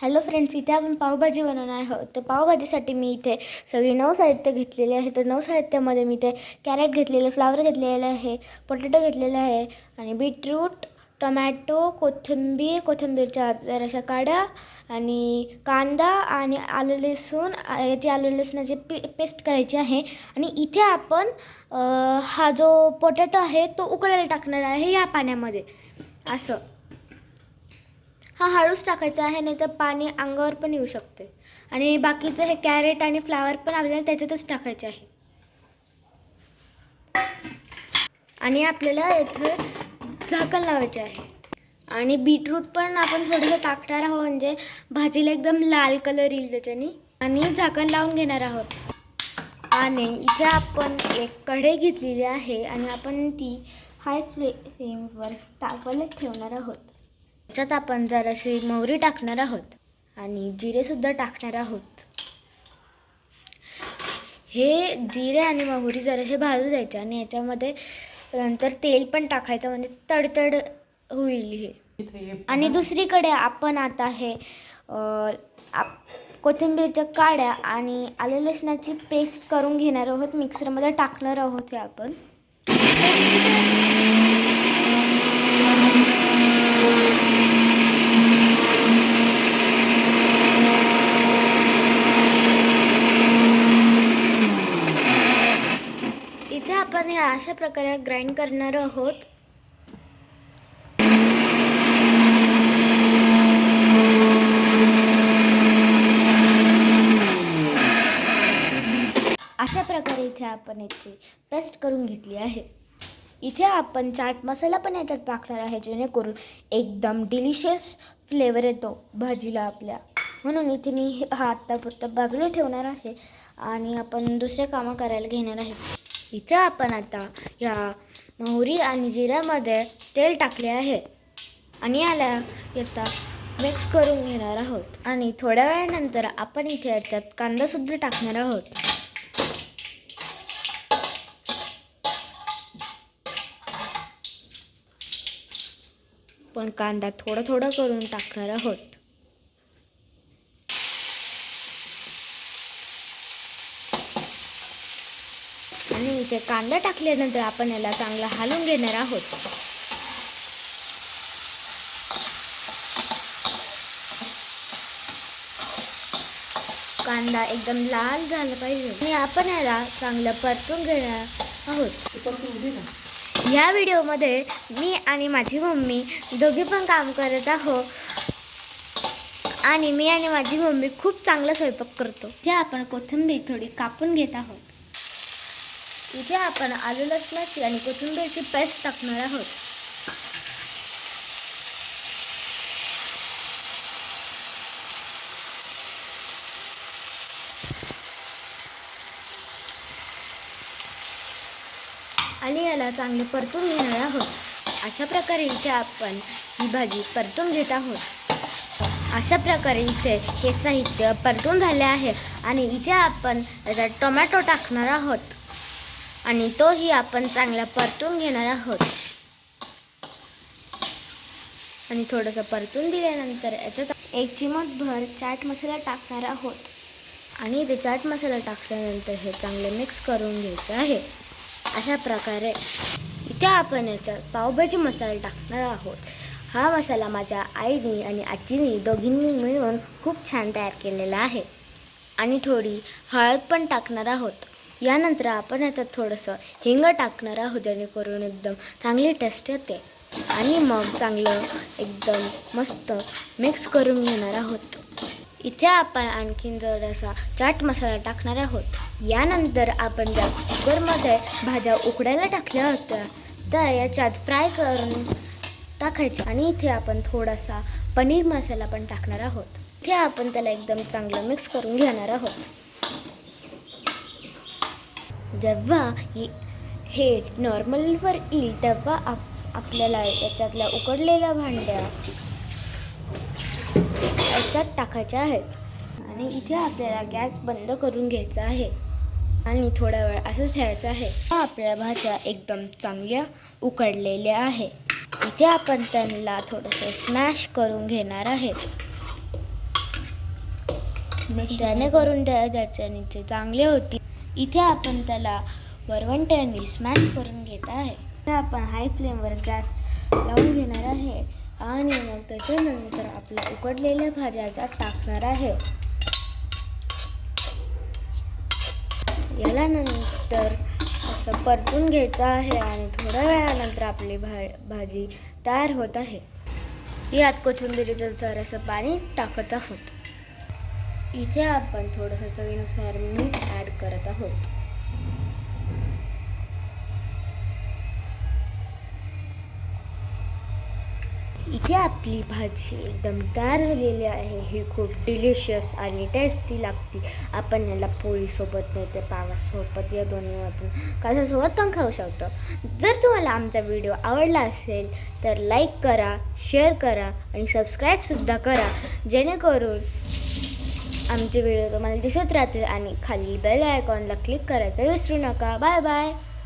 Hello friends, इथे आपण पावभाजी बनवणार आहोत. तर पावभाजीसाठी मी इथे सगळी 9 साहित्य घेतलेले आहे. तर 9 साहित्यामध्ये मी इथे कॅरेट घेतलेले, फ्लावर घेतलेले आहे, पोटॅटो घेतलेला आहे आणि बीटरूट, टोमॅटो, कोथिंबीरच्या जराशा काड्या आणि कांदा आणि आलं लसूण, याची आलं लसणाची पेस्ट करायची आहे. आणि इथे आपण हा जो पोटॅटो आहे तो उकळायला टाकणार आहे या पाण्यामध्ये. असं हा हळूच टाकायचा आहे, नाही तर पाणी अंगावर पण येऊ शकते. आणि बाकीचं हे कॅरेट आणि फ्लावर पण आपल्याला त्याच्यातच टाकायचे आहे. आणि आपल्याला इथे झाकण लावायचे आहे. आणि बीटरूट पण आपण थोडंसं टाकणार आहोत, म्हणजे भाजीला एकदम लाल कलर येईल त्याच्याने. आणि झाकण लावून घेणार आहोत. आणि इथे आपण एक कढई घेतलेली आहे आणि आपण ती हाय फ्लेमवर तापवायला ठेवणार आहोत. त्याच्यात आपण जराशी मोहरी टाकणार आहोत आणि जिरेसुद्धा टाकणार आहोत. हे जिरे आणि मोहरी जरासे भाजू द्यायचे आणि याच्यामध्ये नंतर तेल पण टाकायचं, म्हणजे तडतड होईल हे. आणि दुसरीकडे आपण आता हे कोथिंबीरच्या काड्या आणि आलं लसणाची पेस्ट करून घेणार आहोत. मिक्सरमध्ये टाकणार आहोत हे आपण. इथे आपण हे अशा प्रकारे ग्राइंड करणार आहोत. अशा प्रकारे इथे आपण याची पेस्ट करून घेतली आहे. इथे आपण चाट मसाला पण याच्यात टाकणार आहे, जेणेकरून एकदम डिलिशियस फ्लेवर येतो भाजीला आपल्या. म्हणून इथे मी हा आत्तापुरता बाजूला ठेवणार आहे आणि आपण दुसरे कामं करायला घेणार आहे. इथे आपण आता या मोहरी आणि जिऱ्यामध्ये तेल टाकले आहे आणि याला आता मिक्स करून घेणार आहोत. आणि थोड्या वेळानंतर आपण इथे याच्यात कांदासुद्धा टाकणार आहोत. पण कांदा थोडं थोडं करून टाकणार आहोत. आणि इथे कांदा टाकल्यानंतर आपण याला चांगला हलवून घेणार आहोत. कांदा एकदम लाल झाला पाहिजे आणि आपण याला चांगलं परतून घेणार आहोत. या व्हिडिओमध्ये मी आणि माझी मम्मी दोघे पण काम करत आहोत. आणि मी आणि माझी मम्मी खूप चांगला स्वयंपाक करतो. इथे आपण कोथिंबीर थोडी कापून घेत आहोत. इथे आपण आलं लसणाची आणि कोथिंबीरची पेस्ट टाकणार आहोत. आणि याला चांगले परतून घेणार आहोत. अशा प्रकारे इथे आपण ही भाजी परतून घेत आहोत. अशा प्रकारे इथे हे साहित्य परतून झाले आहे. आणि इथे आपण टोमॅटो टाकणार आहोत आणि तोही आपण चांगला परतून घेणार आहोत. आणि थोडंसं परतून दिल्यानंतर याच्यात 1 चिमूटभर चाट मसाला टाकणार आहोत. आणि ते चाट मसाला टाकल्यानंतर हे चांगले मिक्स करून घ्यायचं आहे. अशा प्रकारे इथे आपण याच्यात पावभाजी मसाला टाकणार आहोत. हा मसाला माझ्या आईने आणि आजीने दोघींनी मिळून खूप छान तयार केलेला आहे. आणि थोडी हळद पण टाकणार आहोत. यानंतर आपण याच्यात थोडंसं हिंग टाकणार आहोत, जेणेकरून एकदम चांगली टेस्ट येते. आणि मग चांगलं एकदम मस्त मिक्स करून घेणार आहोत. इथे आपण आणखीन जरासा चाट मसाला टाकणार आहोत. यानंतर आपण ज्या कुकरमध्ये भाज्या उकडायला टाकल्या होत्या तर याच्यात फ्राय करून टाकायच्या. आणि इथे आपण थोडासा पनीर मसाला पण टाकणार आहोत. इथे आपण त्याला एकदम चांगलं मिक्स करून घेणार आहोत. जेव्हा हे नॉर्मलवर येईल तेव्हा आपल्याला याच्यातल्या उकडलेल्या भांड्या याच्यात टाकायच्या आहेत. आणि इथे आपल्याला गॅस बंद करून घ्यायचा आहे आणि थोडा वेळ असंच ठेवायचं आहे. आपल्या भाज्या एकदम चांगल्या उकडलेल्या आहे. इथे आपण त्यांना थोडंसं स्मॅश करून घेणार आहे. जेणेकरून त्याच्याने ते चांगले होतील. इथे आपण त्याला वरवंट्याने स्मॅश करून घेत आहे. इथे आपण हाय फ्लेमवर गॅस लावून घेणार आहे आणि मग त्याच्यानंतर आपल्या उकडलेल्या भाज्या त्यात टाकणार आहे. याला नंतर असं परतून घ्यायचं आहे आणि थोड्या वेळानंतर आपली भाजी तयार होत आहे. यात कोथिंबीरीचं जरासं पाणी टाकत आहोत. इथे आपण थोडंसं चवीनुसार मीठ ॲड करत आहोत. इथे आपली भाजी एकदम तयार झालेली आहे. ही खूप डिलिशियस आणि टेस्टी लागते. आपण याला पोळीसोबत नाही तर पावासोबत या दोन्हीमधून कशासोबत पण खाऊ शकतो. जर तुम्हाला आमचा व्हिडिओ आवडला असेल तर लाईक करा, शेअर करा आणि सबस्क्राईबसुद्धा करा, जेणेकरून आमचे व्हिडिओ तुम्हाला दिसत राहतील. आणि खाली बेल आयकॉनला क्लिक करायचं विसरू नका. Bye bye.